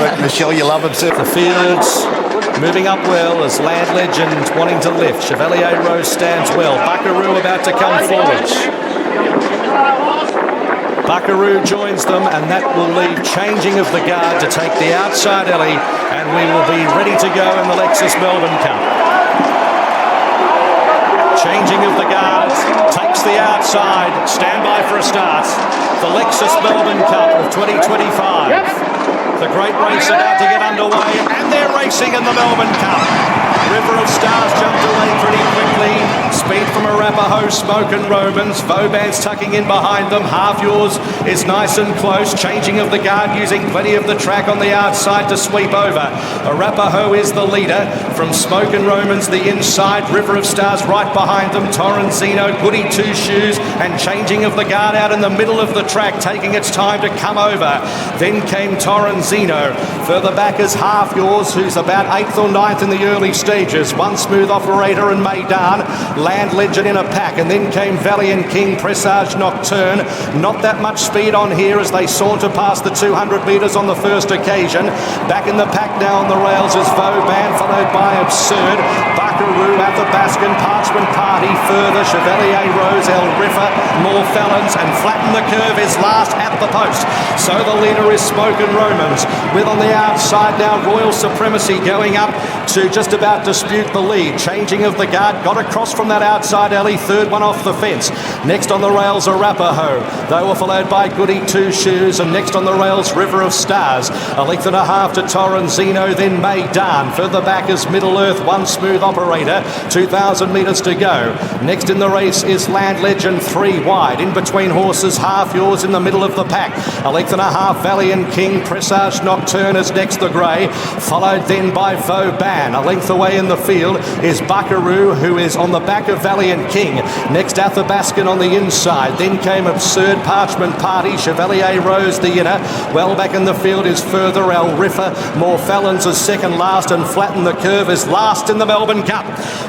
but Michelle, you love observing. The field's moving up well as Land Legend wanting to lift. Chevalier Rose stands well. Buckaroo about to come forwards. Buckaroo joins them, and that will leave changing of the guard to take the outside alley, and we will be ready to go in the Lexus Melbourne Cup. Changing of the guard, takes the outside, stand by for a start. The Lexus Melbourne Cup of 2025. The great race about to get underway, and they're racing in the Melbourne Cup. River of Stars jumped away pretty quickly. Speed from Arapaho, Smoke and Romans. Vauban's tucking in behind them. Half Yours is nice and close. Changing of the guard, using plenty of the track on the outside to sweep over. Arapaho is the leader. From Smoke and Romans, the inside. River of Stars right behind them. Torranzino, Goodie Two-Shoes, and changing of the guard out in the middle of the track, taking its time to come over. Then came Torranzino. Further back is Half Yours, who's about 8th or 9th in the early stages. One Smooth Operator and Maidan. Land Legend in a pack, and then came Valiant King, Presage Nocturne. Not that much speed on here as they saunter past the 200 metres on the first occasion. Back in the pack now on the rails is Vauban, followed by Absurd. Buckaroo, Athabascan, Parchment Party, further Chevalier Rose, El Riffa, More Felons, and Flatten the Curve is last at the post. So the leader is Smoke and Romans, with on the outside now Royal Supremacy going up to just about dispute the lead. Changing of the guard, got across from that outside alley, third one off the fence. Next on the rails, Arapaho. They were followed by Goodie Two-Shoes, and next on the rails, River of Stars. A length and a half to Torranzino, then Maidan. Further back is Middle Earth, One Smooth Operator. 2,000 metres to go. Next in the race is Land Legend, 3 wide. In between horses, Half Yours in the middle of the pack. A length and a half, Valiant King. Presage Nocturne is next, the grey. Followed then by Vauban. A length away in the field is Buckaroo, who is on the back of Valiant King. Next, Athabascan on the inside. Then came Absurd, Parchment Party, Chevalier Rose, the inner. Well back in the field is further El Riffa. More Felons is second last, and Flatten the Curve is last in the Melbourne Cup.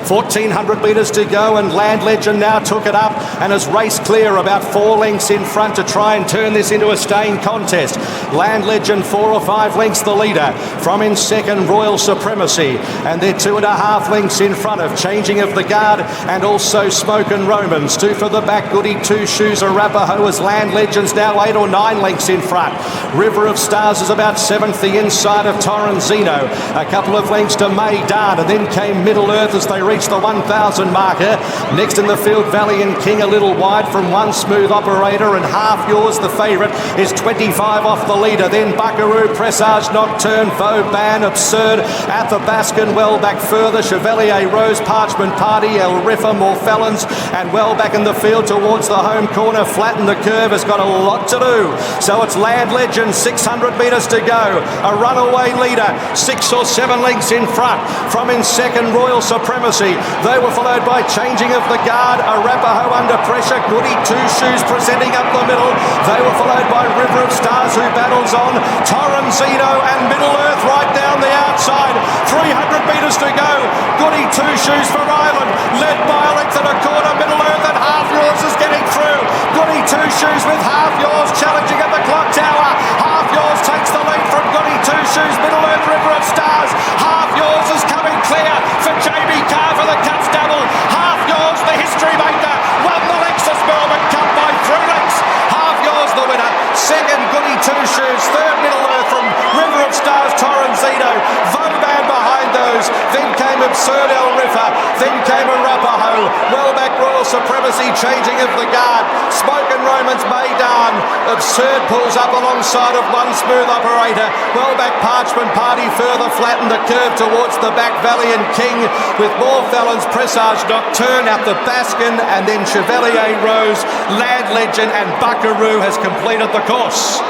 1,400 metres to go, and Land Legend now took it up and has raced clear about 4 lengths in front to try and turn this into a staying contest. Land Legend 4 or 5 lengths the leader. From in second, Royal Supremacy, and they're 2.5 lengths in front of Changing of the Guard and also Smoke and Romans. 2 for the back, Goodie Two-Shoes. Arapaho as Land Legends now 8 or 9 lengths in front. River of Stars is about 7th, the inside of Torranzino. A couple of lengths to Maidan, and then came Middle Earth as they reached the 1,000 marker. Next in the field, Valiant King a little wide from One Smooth Operator, and Half Yours, the favourite, is 25 off the leader. Then Buckaroo, Presage Nocturne, Vauban, Absurd, Athabascan, well back further, Chevalier Rose, Parchment Party, El Riffa, More Felons, and well back in the field towards the home corner. Flatten the Curve has got a lot to do. So it's Land Legend, 600 metres to go. A runaway leader, 6 or 7 lengths in front. From in second, Royal Supremacy. They were followed by Changing of the Guard. Arapaho under pressure. Goodie Two-Shoes presenting up the middle. They were followed by River of Stars, who battles on. Torranzino and Middle Earth right down the outside. 300 metres to go. Goodie Two-Shoes for Ireland, led by a length and a quarter. Middle Earth and Half Yours is getting through. Goodie Two-Shoes with Half Yours challenging at the clock tower. Half Yours takes the lead from Goodie Two-Shoes. Middle Earth, River of Stars. Half Yours is coming clear for Jamie Carr for the Cups double. Half Yours, the history maker, won the Lexus Melbourne Cup by 3 lengths. Half Yours the winner. Second, Goodie Two-Shoes. Third, Middle Earth from River of Stars, Torranzino. Vauban behind those. Then came Absurd, El Riffa. Then came Arapaho. Well back, Royal Supremacy, Changing of the Guard. Smoke and Romans, Maidan. Absurd pulls up alongside of One Smooth Operator. Well back, Parchment Party further Flatten the Curve towards the back, Valiant King with More Felons, Presage Nocturne, Athabascan, and then Chevalier Rose. Land Legend and Buckaroo has completed the course.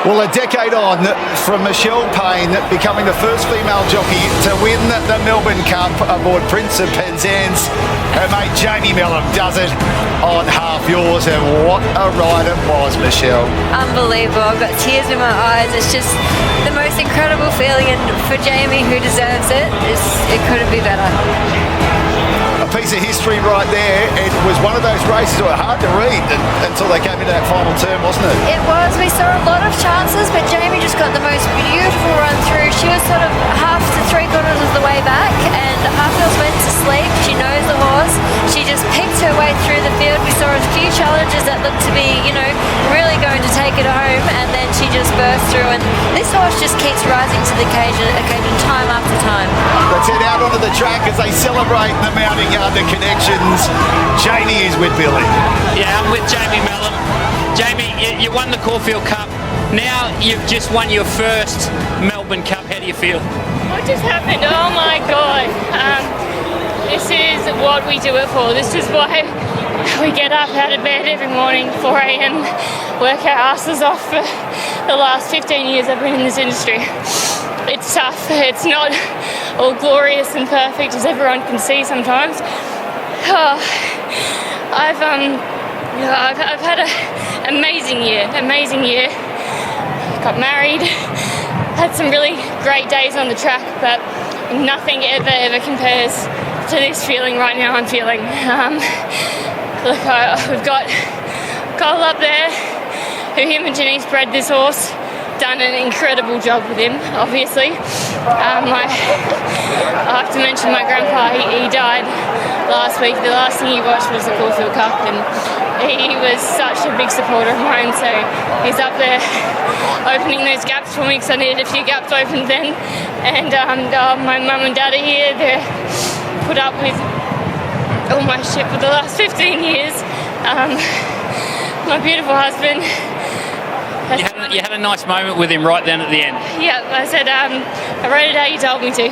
Well, a decade on from Michelle Payne becoming the first female jockey to win the Melbourne Cup aboard Prince of Penzance. Her mate Jamie Melham does it on Half Yours, and what a ride it was, Michelle. Unbelievable. I've got tears in my eyes. It's just the most incredible feeling, and for Jamie, who deserves it, it couldn't be better. piece of history right there. It was one of those races that were hard to read until they came into that final turn, wasn't it? It was. We saw a lot of chances, but Jamie just got the most beautiful run through. She was sort of half to three-quarters of the way back, and Harfields went to sleep. She knows the horse. She just picked her way through the field. We saw a few challenges that looked to be, really going to take it home, and then she just burst through. And this horse just keeps rising to the occasion time after time. Let's head out onto the track as they celebrate the Mounting Yard connections. Jamie is with Billy. Yeah, I'm with Jamie Melham. Jamie, you won the Caulfield Cup. Now you've just won your first Melbourne Cup. How do you feel? What just happened? Oh my God. This is what we do it for. This is why we get up out of bed every morning, 4 a.m, work our asses off for the last 15 years I've been in this industry. It's tough. It's not all glorious and perfect as everyone can see sometimes. Oh, I've had an amazing year. Got married, had some really great days on the track, but nothing ever compares to this feeling right now I'm feeling. Look, we've got Cole up there, who him and Janice bred this horse, done an incredible job with him, obviously. I have to mention my grandpa, he died last week. The last thing he watched was the Caulfield Cup, and he was such a big supporter of mine, so he's up there opening those gaps for me, because I needed a few gaps opened then. And my mum and dad are here. They're put up with all my shit for the last 15 years. My beautiful husband. You had a nice moment with him right then at the end. Yeah, I said, I wrote it how you told me to.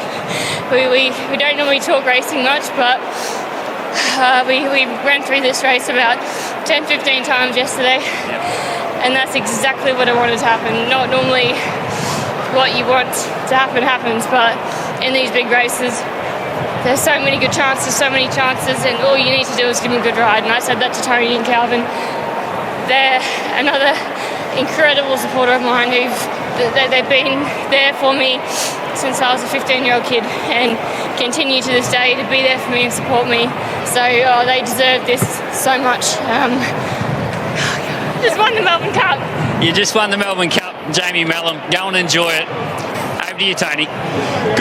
We don't normally talk racing much, but we ran through this race about 10-15 times yesterday. And that's exactly what I wanted to happen. Not normally what you want to happen happens, but in these big races, there's so many good chances, and all you need to do is give them a good ride. And I said that to Tony and Calvin. They're another incredible supporter of mine they've been there for me since I was a 15-year-old kid, and continue to this day to be there for me and support me. So they deserve this so much. Just won the Melbourne Cup. You just won the Melbourne Cup, Jamie Melham. Go and enjoy it. Over to you, Tony. Good.